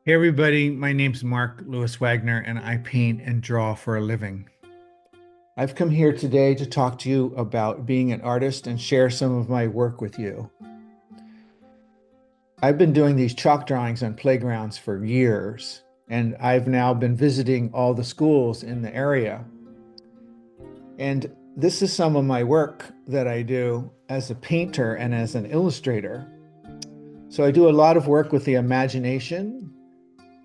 Hey everybody, my name's Mark Lewis Wagner and I paint and draw for a living. I've come here today to talk to you about being an artist and share some of my work with you. I've been doing these chalk drawings on playgrounds for years, and I've now been visiting all the schools in the area. And this is some of my work that I do as a painter and as an illustrator. So I do a lot of work with the imagination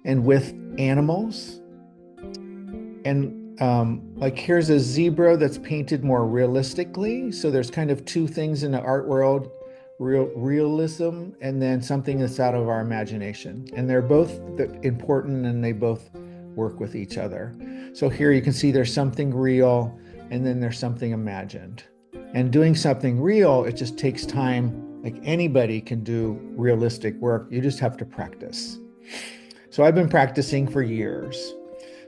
and with animals. And like here's a zebra that's painted more realistically. So there's kind of two things in the art world, realism and then something that's out of our imagination. And they're both important and they both work with each other. So here you can see there's something real and then there's something imagined. And doing something real, it just takes time. Like anybody can do realistic work. You just have to practice. So I've been practicing for years.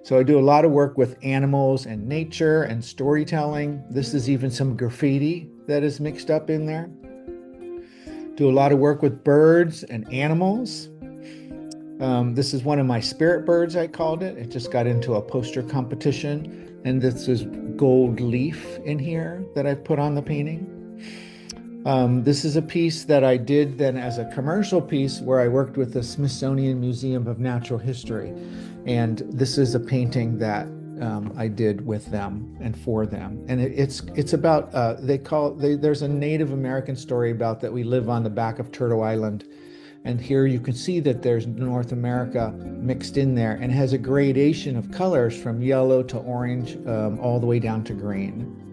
So I do a lot of work with animals and nature and storytelling. This is even some graffiti that is mixed up in there. Do a lot of work with birds and animals. This is one of my spirit birds, I called it. It just got into a poster competition. And this is gold leaf in here that I've put on the painting. This is a piece that I did then as a commercial piece where I worked with the Smithsonian Museum of Natural History. And this is a painting that I did with them and for them. And it's about, there's a Native American story about that we live on the back of Turtle Island. And here you can see that there's North America mixed in there and has a gradation of colors from yellow to orange, all the way down to green.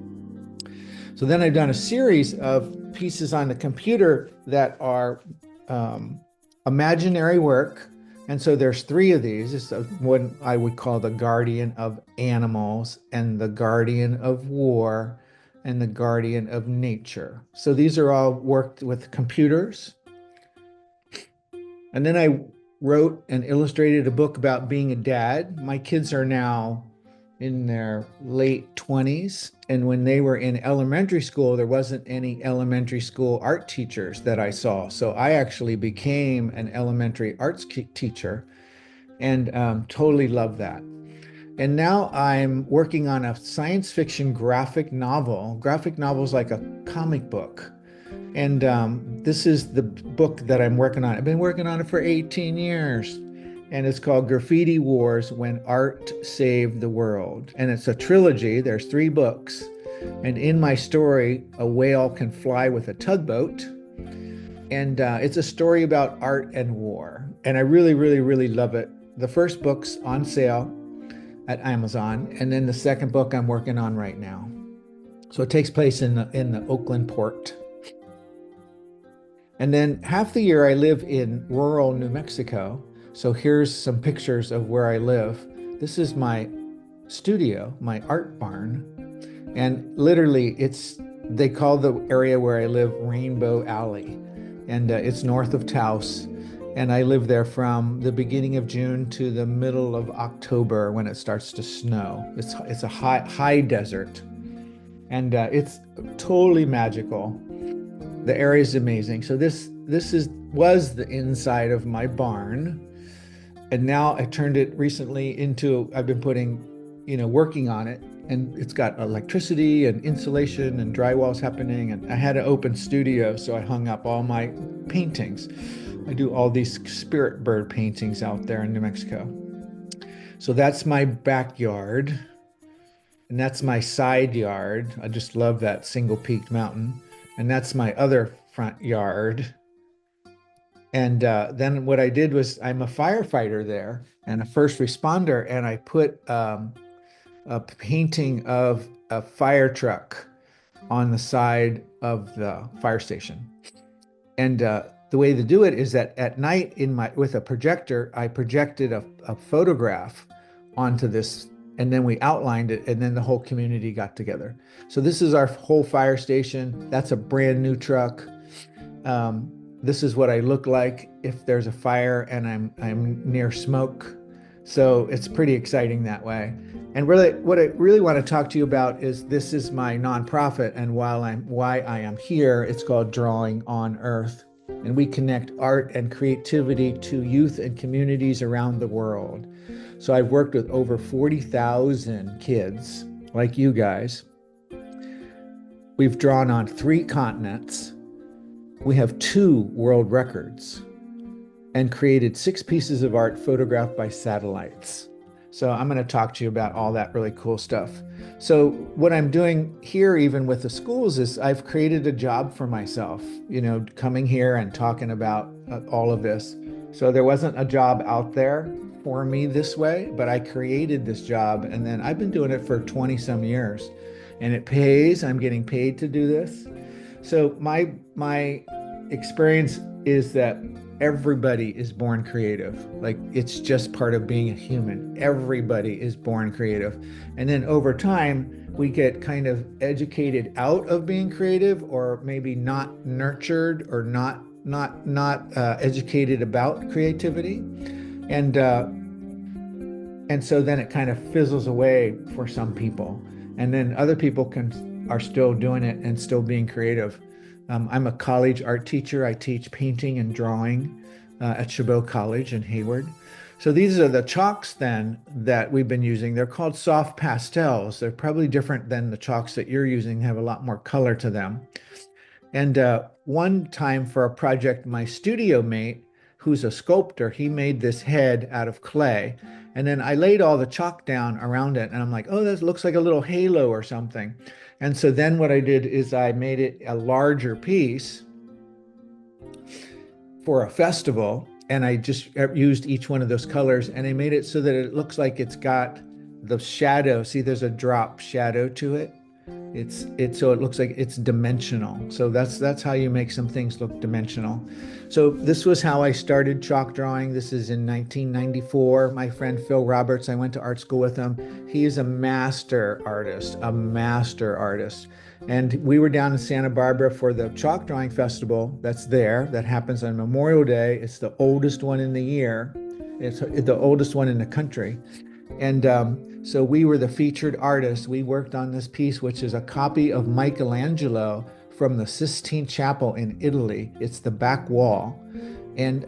So then I've done a series of pieces on the computer that are imaginary work. And so there's three of these. It's what I would call the guardian of animals and the guardian of war and the guardian of nature. So these are all worked with computers. And then I wrote and illustrated a book about being a dad. My kids are now in their late 20s. And when they were in elementary school, there wasn't any elementary school art teachers that I saw. So I actually became an elementary arts teacher and totally love that. And now I'm working on a science fiction graphic novel. Graphic novel is like a comic book. And this is the book that I'm working on. I've been working on it for 18 years. And it's called Graffiti Wars: When Art Saved the World. And it's a trilogy. There's 3 books. And in my story, a whale can fly with a tugboat. And it's a story about art and war. And I really, really, really love it. The first book's on sale at Amazon. And then the second book I'm working on right now. So it takes place in the Oakland port. And then half the year I live in rural New Mexico. So here's some pictures of where I live. This is my studio, my art barn. And literally they call the area where I live Rainbow Alley. And it's north of Taos. And I live there from the beginning of June to the middle of October when it starts to snow. It's a high desert. And it's totally magical. The area is amazing. So this was the inside of my barn. And now I turned it recently into, I've been working on it, and it's got electricity and insulation and drywall's happening. And I had an open studio, so I hung up all my paintings. I do all these spirit bird paintings out there in New Mexico. So that's my backyard, and that's my side yard. I just love that single peaked mountain. And that's my other front yard. And then what I did was I'm a firefighter there and a first responder, and I put a painting of a fire truck on the side of the fire station. And the way to do it is that at night with a projector, I projected a photograph onto this, and then we outlined it, and then the whole community got together. So this is our whole fire station. That's a brand new truck. This is what I look like if there's a fire and I'm near smoke. So it's pretty exciting that way. And really, what I really want to talk to you about is this is my nonprofit, and why I am here. It's called Drawing on Earth. and we connect art and creativity to youth and communities around the world. So I've worked with over 40,000 kids like you guys. We've drawn on 3 continents. We have 2 world records and created 6 pieces of art photographed by satellites. So I'm going to talk to you about all that really cool stuff. So what I'm doing here, even with the schools, is I've created a job for myself, coming here and talking about all of this. So there wasn't a job out there for me this way, but I created this job, and then I've been doing it for 20 some years, and it pays. I'm getting paid to do this. So my experience is that everybody is born creative. Like, it's just part of being a human. Everybody is born creative. And then over time, we get kind of educated out of being creative, or maybe not nurtured, or not educated about creativity. And so then it kind of fizzles away for some people. And then other people are still doing it and still being creative. I'm a college art teacher. I teach painting and drawing at Chabot College in Hayward. So these are the chalks then that we've been using. They're called soft pastels. They're probably different than the chalks that you're using, have a lot more color to them. And one time for a project, my studio mate, who's a sculptor, he made this head out of clay. And then I laid all the chalk down around it, and I'm like, oh, this looks like a little halo or something. And so then what I did is I made it a larger piece for a festival, and I just used each one of those colors, and I made it so that it looks like it's got the shadow. See, there's a drop shadow to it. So it looks like it's dimensional. So that's how you make some things look dimensional. So this was how I started chalk drawing. This is in 1994. My friend Phil Roberts, I went to art school with him. He is a master artist. And we were down in Santa Barbara for the chalk drawing festival that happens on Memorial Day. It's the oldest one in the year. It's the oldest one in the country. And so we were the featured artists. We worked on this piece, which is a copy of Michelangelo from the Sistine Chapel in Italy. It's the back wall. And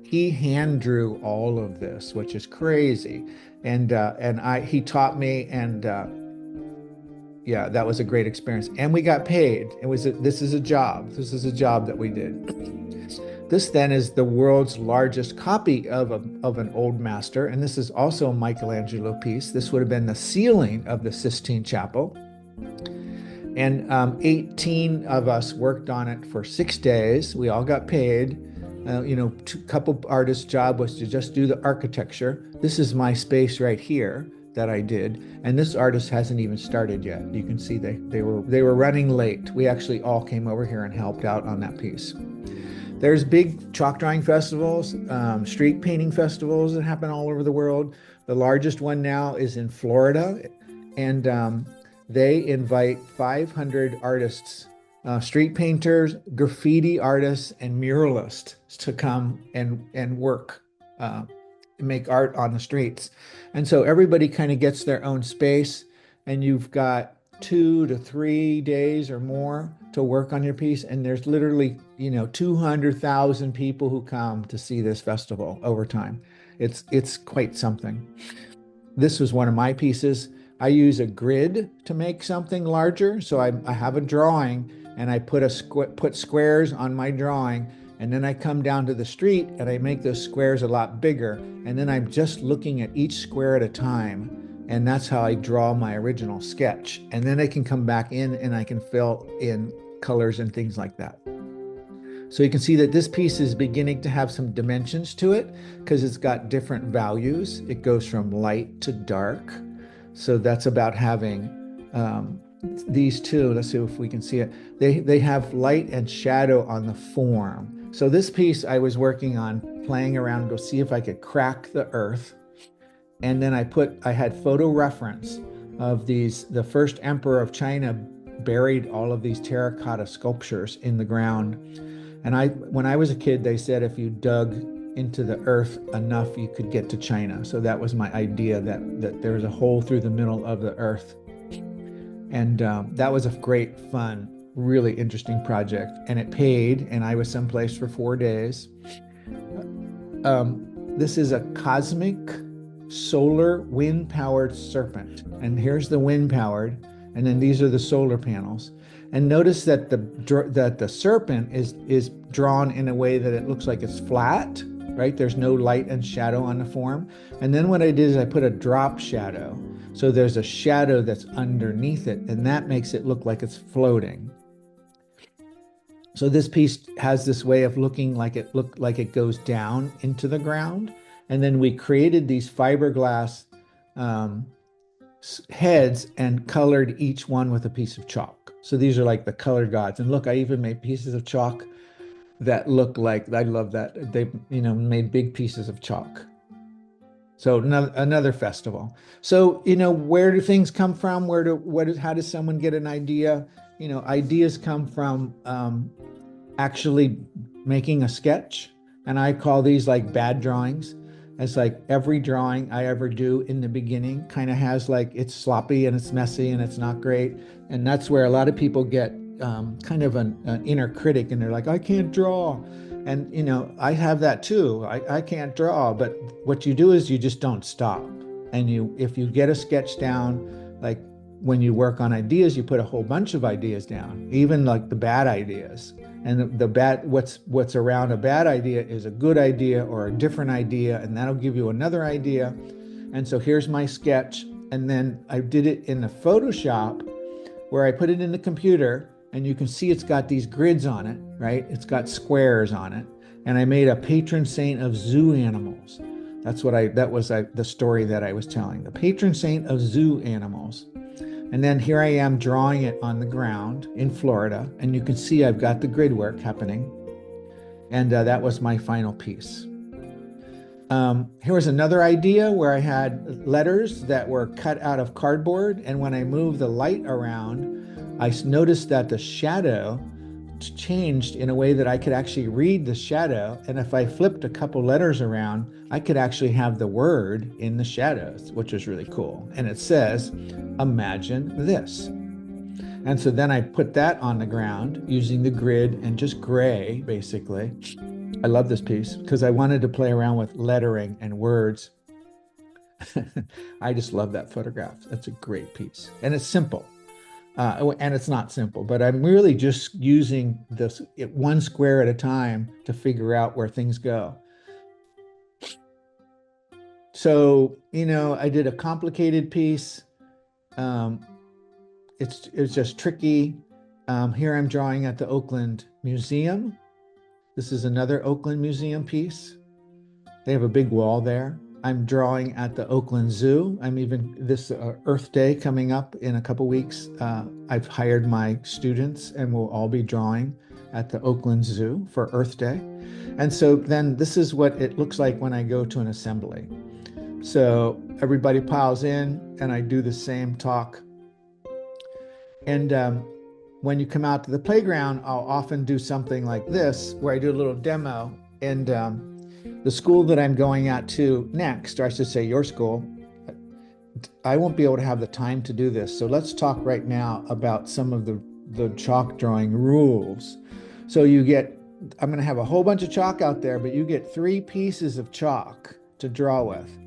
he hand drew all of this, which is crazy. And he taught me, and yeah, that was a great experience. And we got paid. This is a job. This is a job that we did. This then is the world's largest copy of an old master, and this is also a Michelangelo piece. This would have been the ceiling of the Sistine Chapel. And 18 of us worked on it for 6 days. We all got paid. Couple artists' job was to just do the architecture. This is my space right here that I did, and this artist hasn't even started yet. You can see they were running late. We actually all came over here and helped out on that piece. There's big chalk drawing festivals, street painting festivals that happen all over the world. The largest one now is in Florida, and they invite 500 artists, street painters, graffiti artists, and muralists to come and work, make art on the streets. And so everybody kind of gets their own space, and you've got 2 to 3 days or more to work on your piece. And there's literally, 200,000 people who come to see this festival over time. It's quite something. This was one of my pieces. I use a grid to make something larger. So I have a drawing, and I put squares on my drawing, and then I come down to the street and I make those squares a lot bigger. And then I'm just looking at each square at a time. And that's how I draw my original sketch. And then I can come back in and I can fill in colors and things like that. So you can see that this piece is beginning to have some dimensions to it because it's got different values. It goes from light to dark. So that's about having these two. Let's see if we can see it. They have light and shadow on the form. So this piece I was working on, playing around to see if I could crack the earth. And then I had photo reference of the first emperor of China buried all of these terracotta sculptures in the ground. And when I was a kid, they said if you dug into the earth enough, you could get to China. So that was my idea, that there was a hole through the middle of the earth. And that was a great fun really interesting project, and it paid, and I was someplace for 4 days. This is a cosmic solar wind-powered serpent. And here's the wind-powered, and then these are the solar panels. And notice that the serpent is drawn in a way that it looks like it's flat, right? There's no light and shadow on the form. And then what I did is I put a drop shadow. So there's a shadow that's underneath it, and that makes it look like it's floating. So this piece has this way of looking like it goes down into the ground. And then we created these fiberglass heads and colored each one with a piece of chalk. So these are like the colored gods. And look, I even made pieces of chalk that look like, I love that. They, made big pieces of chalk. So another festival. So, where do things come from? How does someone get an idea? Ideas come from actually making a sketch. And I call these like bad drawings. It's like every drawing I ever do in the beginning kind of has like, it's sloppy and it's messy and it's not great. And that's where a lot of people get kind of an inner critic, and they're like, I can't draw. And, I have that too. I can't draw, but what you do is you just don't stop. And if you get a sketch down, like when you work on ideas, you put a whole bunch of ideas down, even like the bad ideas. And what's around a bad idea is a good idea or a different idea, and that'll give you another idea. And so here's my sketch. And then I did it in the Photoshop where I put it in the computer, and you can see it's got these grids on it, right? It's got squares on it. And I made a patron saint of zoo animals. That was the story that I was telling, the patron saint of zoo animals. And then here I am drawing it on the ground in Florida. And you can see I've got the grid work happening. And that was my final piece. Here was another idea where I had letters that were cut out of cardboard. And when I moved the light around, I noticed that the shadow changed in a way that I could actually read the shadow. And if I flipped a couple letters around, I could actually have the word in the shadows, which was really cool. And it says, imagine this. And so then I put that on the ground using the grid and just gray, basically. I love this piece because I wanted to play around with lettering and words. I just love that photograph. That's a great piece. And it's simple. And it's not simple, but I'm really just using this one square at a time to figure out where things go. So, I did a complicated piece. It's just tricky. Here I'm drawing at the Oakland Museum. This is another Oakland Museum piece. They have a big wall there. I'm drawing at the Oakland Zoo. This Earth Day coming up in a couple weeks. I've hired my students and we'll all be drawing at the Oakland Zoo for Earth Day. And so then this is what it looks like when I go to an assembly. So everybody piles in and I do the same talk. And when you come out to the playground, I'll often do something like this where I do a little demo. And the school that I'm going out to next, or I should say your school, I won't be able to have the time to do this. So let's talk right now about some of the chalk drawing rules. So I'm going to have a whole bunch of chalk out there, but you get 3 pieces of chalk to draw with.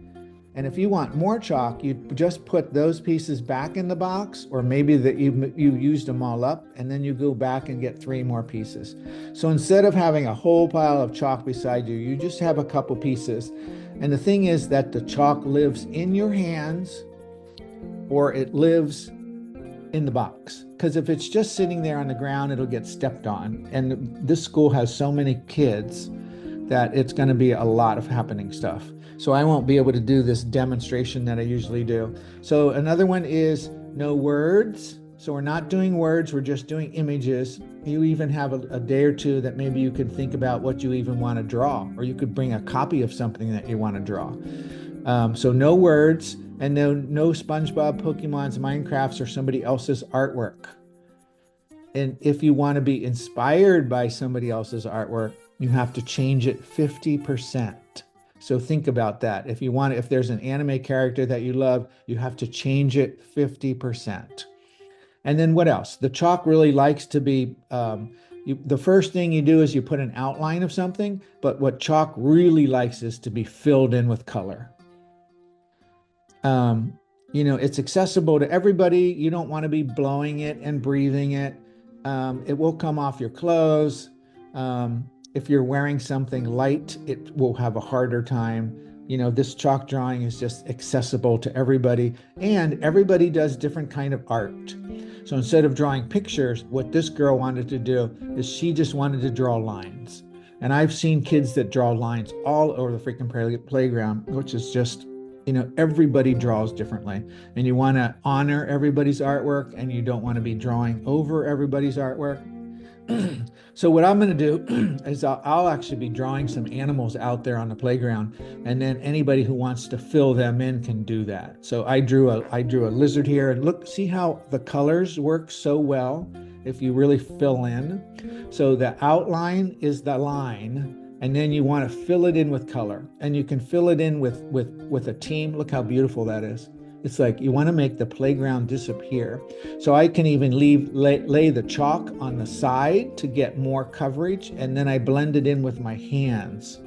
And if you want more chalk, you just put those pieces back in the box, or maybe that you used them all up, and then you go back and get 3 more pieces. So instead of having a whole pile of chalk beside you, you just have a couple pieces. And the thing is that the chalk lives in your hands or it lives in the box. Because if it's just sitting there on the ground, it'll get stepped on. And this school has so many kids that it's going to be a lot of happening stuff. So I won't be able to do this demonstration that I usually do. So another one is no words. So we're not doing words, we're just doing images. You even have a day or two that maybe you could think about what you even want to draw, or you could bring a copy of something that you want to draw. So no words, and no SpongeBob, Pokemons, Minecrafts, or somebody else's artwork. And if you want to be inspired by somebody else's artwork, you have to change it 50%. So think about that. If there's an anime character that you love, you have to change it 50%. And then what else? The chalk really likes to be, the first thing you do is you put an outline of something, but what chalk really likes is to be filled in with color. Um, it's accessible to everybody. You don't want to be blowing it and breathing it. It will come off your clothes. If you're wearing something light, it will have a harder time. This chalk drawing is just accessible to everybody, and everybody does different kind of art. So instead of drawing pictures, what this girl wanted to do is she just wanted to draw lines. And I've seen kids that draw lines all over the freaking playground, which is just, everybody draws differently. And you want to honor everybody's artwork, and you don't want to be drawing over everybody's artwork. So what I'm going to do is I'll actually be drawing some animals out there on the playground, and then anybody who wants to fill them in can do that. So I drew a lizard here, and look, see how the colors work so well if you really fill in. So the outline is the line, and then you want to fill it in with color, and you can fill it in with a team. Look how beautiful that is. It's like you want to make the playground disappear. So I can even lay the chalk on the side to get more coverage, and then I blend it in with my hands.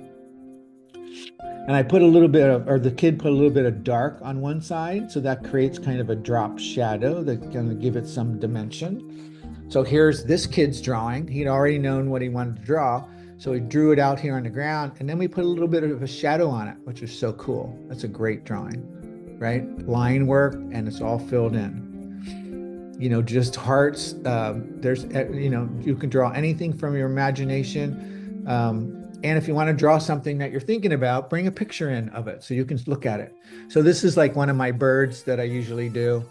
And I put a little bit of, or the kid put a little bit of dark on one side, so that creates kind of a drop shadow that's going to give it some dimension. So here's this kid's drawing. He'd already known what he wanted to draw, so he drew it out here on the ground, and then we put a little bit of a shadow on it, which is so cool. That's a great drawing. Right? Line work, and it's all filled in. Just hearts. There's, you can draw anything from your imagination. And if you want to draw something that you're thinking about, bring a picture in of it so you can look at it. So this is like one of my birds that I usually do.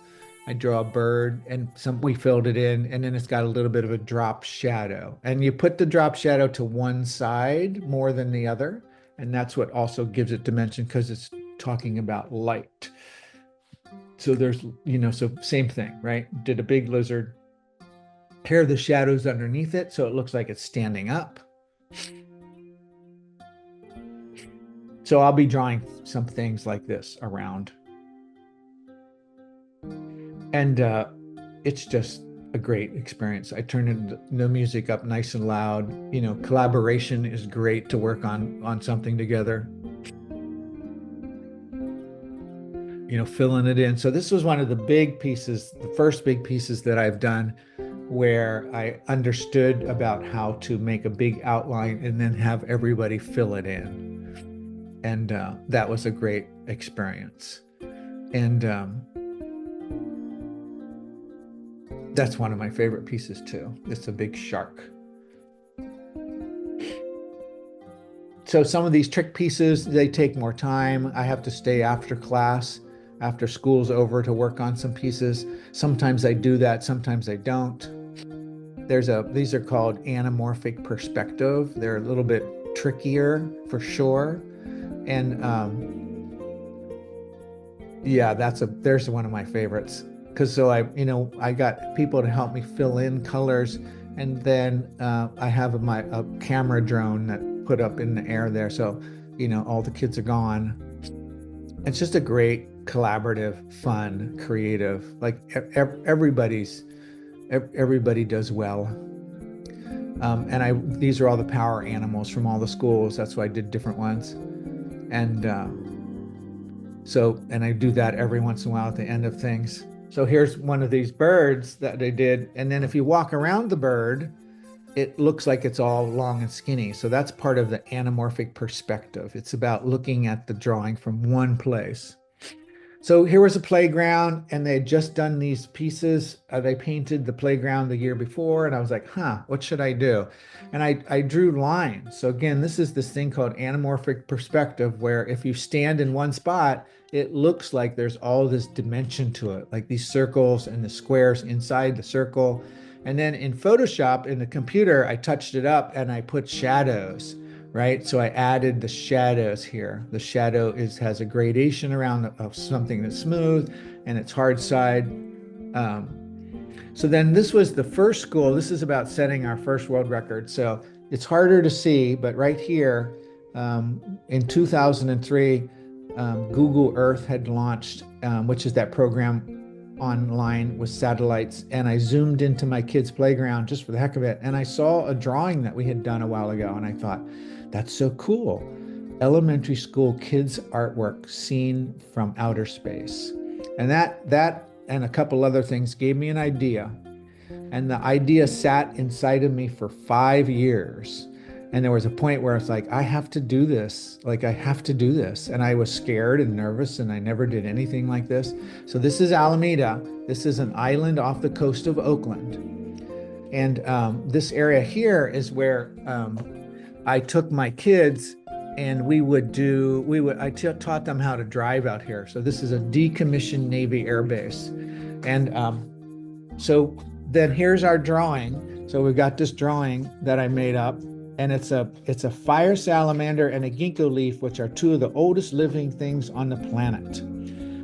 I draw a bird, and we filled it in, and then it's got a little bit of a drop shadow. And you put the drop shadow to one side more than the other, and that's what also gives it dimension, because it's talking about light. So there's, so same thing, right? Did a big lizard, pair the shadows underneath it so it looks like it's standing up. So I'll be drawing some things like this around. And it's just a great experience. I turn the music up nice and loud. Collaboration is great to work on something together. Filling it in. So this was one of the big pieces, the first big pieces that I've done, where I understood about how to make a big outline and then have everybody fill it in. And that was a great experience. And that's one of my favorite pieces too. It's a big shark. So some of these trick pieces, they take more time. I have to stay after class, after school's over, to work on some pieces. Sometimes I do that, sometimes I don't. These are called anamorphic perspective. They're a little bit trickier for sure. And yeah, there's one of my favorites. Because so I got people to help me fill in colors, and then I have a camera drone that put up in the air there. So, all the kids are gone. It's just a great collaborative, fun, creative, like everybody does well. And these are all the power animals from all the schools. That's why I did different ones. And and I do that every once in a while at the end of things. So here's one of these birds that I did. And then if you walk around the bird, it looks like it's all long and skinny. So that's part of the anamorphic perspective. It's about looking at the drawing from one place. So here was a playground, and they had just done these pieces. They painted the playground the year before, and I was like, what should I do? And I drew lines. So again, this is this thing called anamorphic perspective, where if you stand in one spot, it looks like there's all this dimension to it, like these circles and the squares inside the circle. And then in Photoshop, in the computer, I touched it up and I put shadows, right? So I added the shadows here. The shadow has a gradation around of something that's smooth and its hard side. So then this was the first school. This is about setting our first world record. So it's harder to see, but right here in 2003, Google Earth had launched, which is that program online with satellites, and I zoomed into my kids' playground just for the heck of it. And I saw a drawing that we had done a while ago, and I thought, that's so cool. Elementary school kids' artwork seen from outer space. And that and a couple other things gave me an idea. And the idea sat inside of me for 5 years. And there was a point where it's like, I have to do this. Like, I have to do this. And I was scared and nervous, and I never did anything like this. So this is Alameda. This is an island off the coast of Oakland. And this area here is where I took my kids, and I taught them how to drive out here. So this is a decommissioned Navy air base. And so then here's our drawing. So we've got this drawing that I made up, and it's a fire salamander and a ginkgo leaf, which are two of the oldest living things on the planet.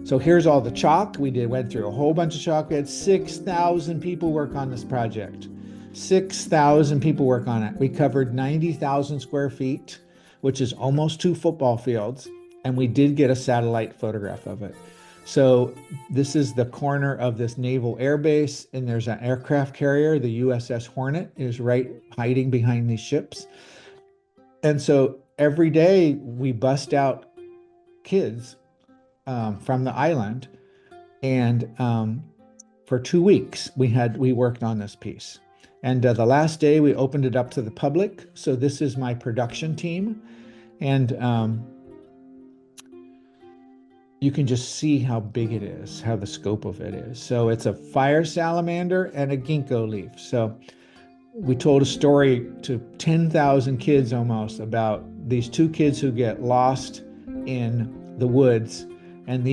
So here's all the chalk. Went through a whole bunch of chalk. We had 6,000 people work on this project. 6,000 people work on it. We covered 90,000 square feet, which is almost 2 football fields. And we did get a satellite photograph of it. So this is the corner of this naval air base, and there's an aircraft carrier. The USS Hornet is right hiding behind these ships. And so every day we bust out kids from the island. And for 2 weeks, we worked on this piece. And the last day we opened it up to the public. So this is my production team. And you can just see how big it is, how the scope of it is. So it's a fire salamander and a ginkgo leaf. So we told a story to 10,000 kids almost about these 2 kids who get lost in the woods. And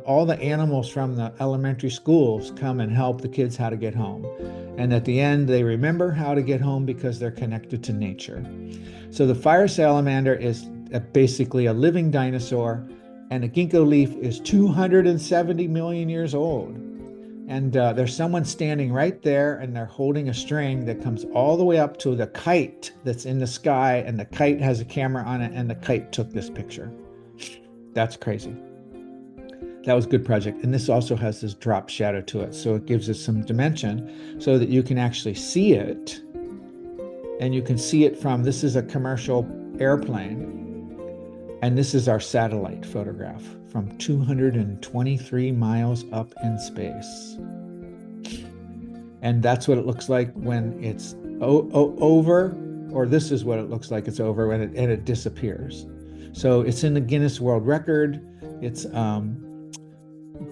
all the animals from the elementary schools come and help the kids how to get home. And at the end, they remember how to get home because they're connected to nature. So the fire salamander is basically a living dinosaur, and a ginkgo leaf is 270 million years old. And there's someone standing right there, and they're holding a string that comes all the way up to the kite that's in the sky, and the kite has a camera on it, and the kite took this picture. That's crazy. That was a good project. And this also has this drop shadow to it. So it gives us some dimension so that you can actually see it. And you can see it from, this is a commercial airplane. And this is our satellite photograph from 223 miles up in space. And that's what it looks like when it's over, or this is what it looks like it's over when it disappears. So it's in the Guinness World Record. It's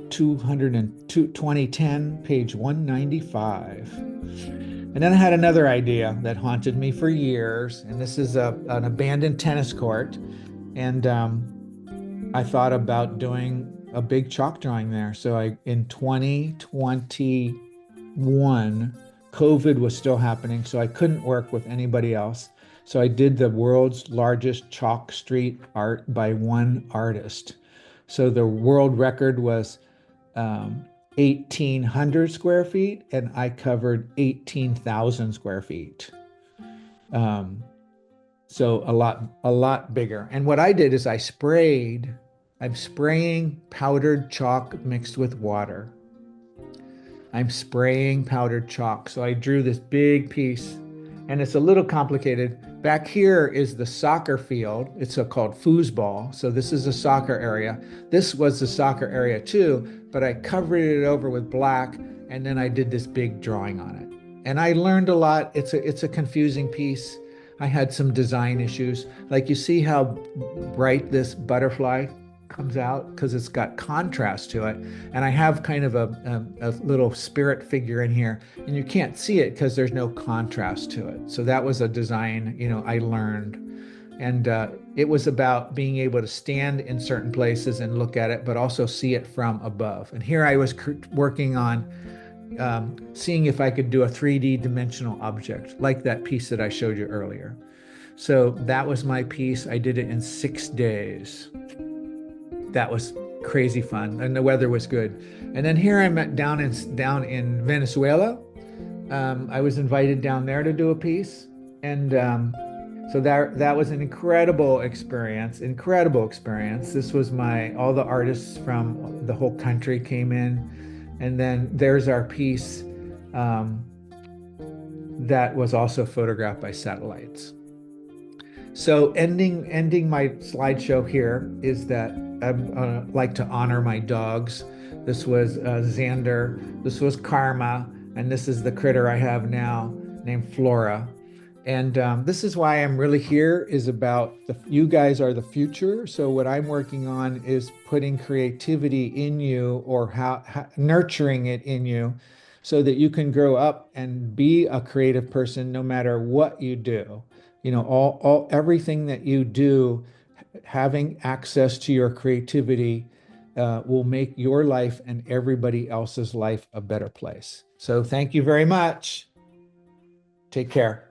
2010, page 195. And then I had another idea that haunted me for years. And this is an abandoned tennis court. And I thought about doing a big chalk drawing there. So in 2021, COVID was still happening, so I couldn't work with anybody else. So I did the world's largest chalk street art by one artist. So the world record was 1,800 square feet, and I covered 18,000 square feet. So a lot bigger. And what I did is I'm spraying powdered chalk mixed with water. I'm spraying powdered chalk. So I drew this big piece, and it's a little complicated. Back here is the soccer field. It's called foosball. So this is a soccer area. This was the soccer area too, but I covered it over with black, and then I did this big drawing on it. And I learned a lot. It's a confusing piece. I had some design issues. Like, you see how bright this butterfly comes out because it's got contrast to it. And I have kind of a little spirit figure in here, and you can't see it because there's no contrast to it. So that was a design, I learned. And it was about being able to stand in certain places and look at it, but also see it from above. And here I was working on seeing if I could do a 3D dimensional object, like that piece that I showed you earlier. So that was my piece. I did it in 6 days. That was crazy fun, and the weather was good. And then here I'm down in Venezuela. I was invited down there to do a piece, and So that was an incredible experience, incredible experience. This was all the artists from the whole country came in, and then there's our piece um, that was also photographed by satellites. So ending my slideshow here is that I'd like to honor my dogs. This was Xander, this was Karma, and this is the critter I have now named Flora. And this is why I'm really here is about you guys are the future. So what I'm working on is putting creativity in you or how nurturing it in you so that you can grow up and be a creative person no matter what you do. You know, everything that you do, having access to your creativity will make your life and everybody else's life a better place. So thank you very much. Take care.